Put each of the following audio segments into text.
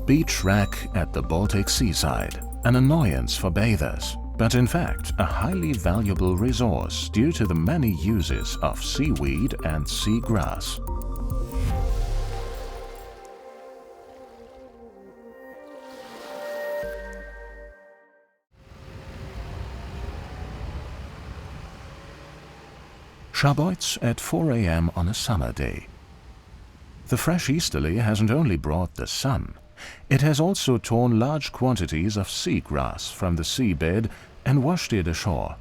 beach wrack at the Baltic seaside, an annoyance for bathers, but in fact a highly valuable resource due to the many uses of seaweed and seagrass. Scharbeutz at 4 a.m. on a summer day. The fresh easterly hasn't only brought the sun, it has also torn large quantities of seagrass from the seabed and washed it ashore.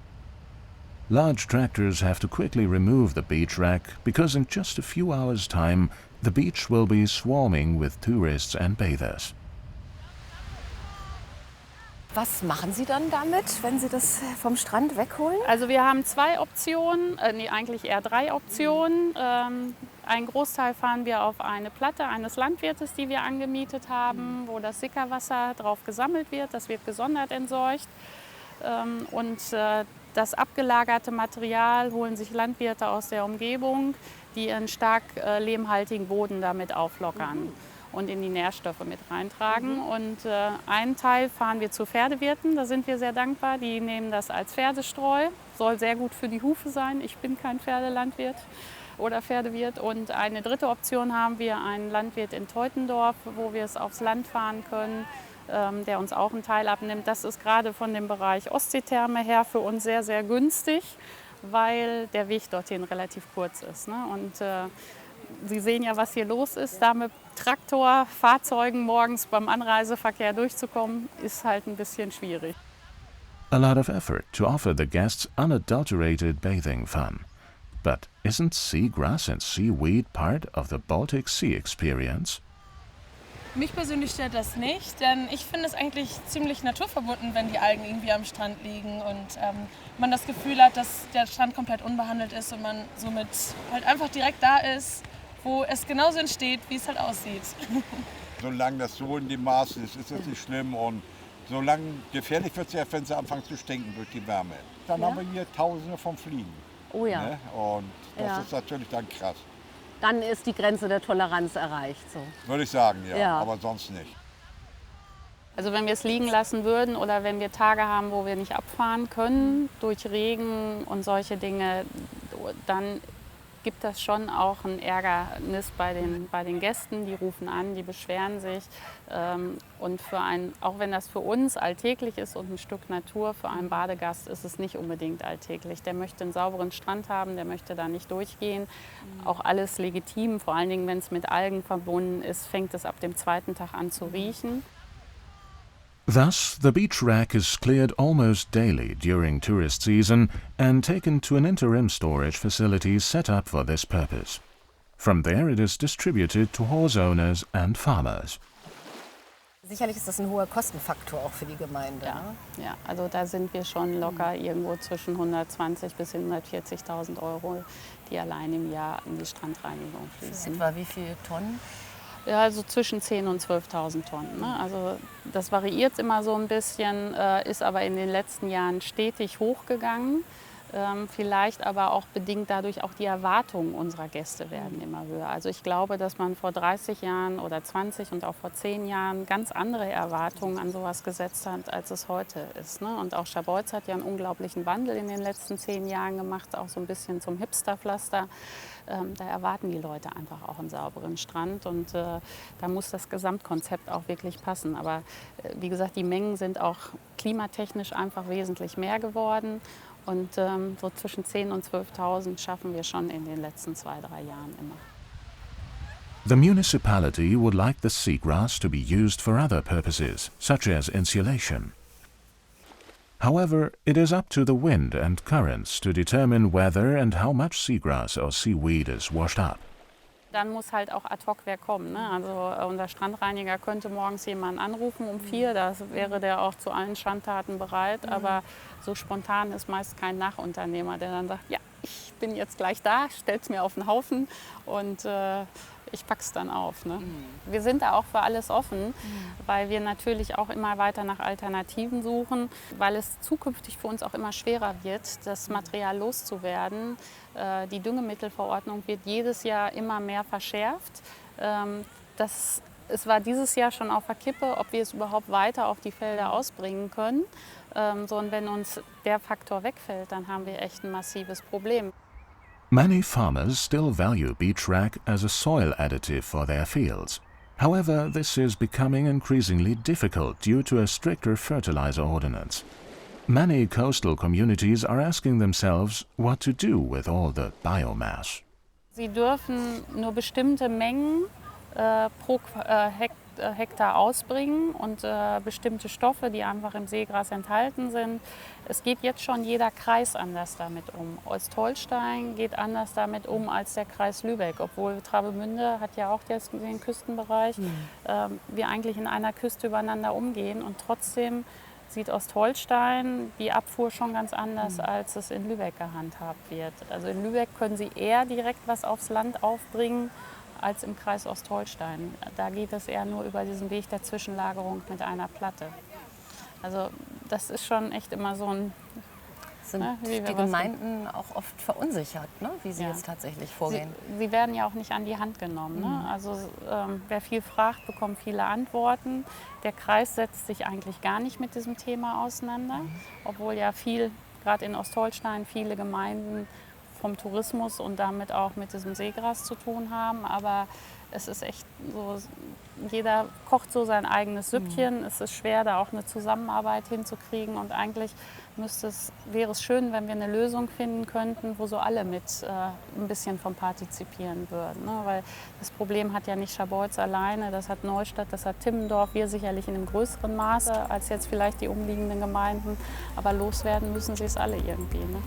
Large tractors have to quickly remove the beach wrack because in just a few hours' time the beach will be swarming with tourists and bathers. Was machen Sie dann damit, wenn Sie das vom Strand wegholen? Also wir haben zwei Optionen, eigentlich eher drei Optionen. Einen Großteil fahren wir auf eine Platte eines Landwirtes, die wir angemietet haben, wo das Sickerwasser drauf gesammelt wird. Das wird gesondert entsorgt. Und das abgelagerte Material holen sich Landwirte aus der Umgebung, die einen stark lehmhaltigen Boden damit auflockern und in die Nährstoffe mit reintragen. Und einen Teil fahren wir zu Pferdewirten, da sind wir sehr dankbar. Die nehmen das als Pferdestreu, soll sehr gut für die Hufe sein. Ich bin kein Pferdelandwirt oder Pferdewirt. Und eine dritte Option haben wir einen Landwirt in Teutendorf, wo wir es aufs Land fahren können, der uns auch einen Teil abnimmt. Das ist gerade von dem Bereich Ostseetherme her für uns sehr, sehr günstig, weil der Weg dorthin relativ kurz ist. Ne? Und Sie sehen ja, was hier los ist. Da mit Traktorfahrzeugen morgens beim Anreiseverkehr durchzukommen, ist halt ein bisschen schwierig. A lot of effort to offer the guests unadulterated bathing fun. But isn't seagrass and seaweed part of the Baltic Sea experience? Mich persönlich stört das nicht, denn ich finde es eigentlich ziemlich naturverbunden, wenn die Algen irgendwie am Strand liegen und man das Gefühl hat, dass der Strand komplett unbehandelt ist und man somit halt einfach direkt da ist, wo es genauso entsteht, wie es halt aussieht. Solange das so in dem Maß ist, ist das nicht schlimm und solange gefährlich wird es ja, wenn sie anfangen zu stinken durch die Wärme. Dann haben wir hier Tausende von Fliegen. Oh ja. Ne? Und das ist natürlich dann krass. Dann ist die Grenze der Toleranz erreicht. So. Würde ich sagen, ja, aber sonst nicht. Also wenn wir es liegen lassen würden oder wenn wir Tage haben, wo wir nicht abfahren können, durch Regen und solche Dinge, dann gibt das schon auch ein Ärgernis bei den Gästen. Die rufen an, die beschweren sich. Und auch wenn das für uns alltäglich ist und ein Stück Natur, für einen Badegast ist es nicht unbedingt alltäglich. Der möchte einen sauberen Strand haben, der möchte da nicht durchgehen. Auch alles legitim, vor allen Dingen, wenn es mit Algen verbunden ist, fängt es ab dem zweiten Tag an zu riechen. Thus, the beach wrack is cleared almost daily during tourist season and taken to an interim storage facility set up for this purpose. From there it is distributed to horse owners and farmers. Sicherlich ist das ein hoher Kostenfaktor auch für die Gemeinde. Ja, ne? ja, also da sind wir schon locker irgendwo zwischen 120.000 bis 140.000 Euro, die allein im Jahr in die Strandreinigung fließen. Etwa wie viele Tonnen? Ja, also zwischen 10.000 und 12.000 Tonnen. Ne? Also das variiert immer so ein bisschen, ist aber in den letzten Jahren stetig hochgegangen. Vielleicht aber auch bedingt dadurch auch die Erwartungen unserer Gäste werden immer höher. Also ich glaube, dass man vor 30 Jahren oder 20 und auch vor 10 Jahren ganz andere Erwartungen an sowas gesetzt hat, als es heute ist. Ne? Und auch Scharbeutz hat ja einen unglaublichen Wandel in den letzten 10 Jahren gemacht, auch so ein bisschen zum Hipsterpflaster. Da erwarten die Leute einfach auch einen sauberen Strand und da muss das Gesamtkonzept auch wirklich passen. Aber wie gesagt, die Mengen sind auch klimatechnisch einfach wesentlich mehr geworden. Und so zwischen 10.000 und 12.000 schaffen wir schon in den letzten 2-3 Jahren immer. The municipality would like the seagrass to be used for other purposes, such as insulation. However, it is up to the wind and currents to determine whether and how much seagrass or seaweed is washed up. Dann muss halt auch ad hoc wer kommen. Ne? Also unser Strandreiniger könnte morgens jemanden anrufen um 4, da wäre der auch zu allen Schandtaten bereit. Aber so spontan ist meist kein Nachunternehmer, der dann sagt, ja, ich bin jetzt gleich da, stell's mir auf den Haufen und ich pack's dann auf. Ne? Wir sind da auch für alles offen, weil wir natürlich auch immer weiter nach Alternativen suchen, weil es zukünftig für uns auch immer schwerer wird, das Material loszuwerden. Die Düngemittelverordnung wird jedes Jahr immer mehr verschärft. Das Es war dieses Jahr schon auf der Kippe, ob wir es überhaupt weiter auf die Felder ausbringen können. Und wenn uns der Faktor wegfällt, dann haben wir echt ein massives Problem. Many farmers still value beach wrack as a soil additive for their fields. However, this is becoming increasingly difficult due to a stricter fertilizer ordinance. Many coastal communities are asking themselves what to do with all the biomass. Sie dürfen nur bestimmte Mengen pro Hektar ausbringen und bestimmte Stoffe, die einfach im Seegras enthalten sind. Es geht jetzt schon jeder Kreis anders damit um. Ostholstein geht anders damit um als der Kreis Lübeck, obwohl Travemünde hat ja auch den Küstenbereich. Wir eigentlich in einer Küste übereinander umgehen und trotzdem sieht Ostholstein die Abfuhr schon ganz anders, als es in Lübeck gehandhabt wird. Also in Lübeck können sie eher direkt was aufs Land aufbringen, als im Kreis Ostholstein. Da geht es eher nur über diesen Weg der Zwischenlagerung mit einer Platte. Also das ist schon echt immer so ein... Sind die Gemeinden auch oft verunsichert, ne? Wie sie jetzt tatsächlich vorgehen? Sie werden ja auch nicht an die Hand genommen. Ne? Also wer viel fragt, bekommt viele Antworten. Der Kreis setzt sich eigentlich gar nicht mit diesem Thema auseinander, obwohl ja gerade in Ostholstein, viele Gemeinden vom Tourismus und damit auch mit diesem Seegras zu tun haben. Aber es ist echt so, jeder kocht so sein eigenes Süppchen. Es ist schwer, da auch eine Zusammenarbeit hinzukriegen. Und eigentlich wäre es schön, wenn wir eine Lösung finden könnten, wo so alle mit ein bisschen vom partizipieren würden. Ne? Weil das Problem hat ja nicht Scharbeutz alleine, das hat Neustadt, das hat Timmendorf, wir sicherlich in einem größeren Maße als jetzt vielleicht die umliegenden Gemeinden. Aber loswerden müssen sie es alle irgendwie. Ne?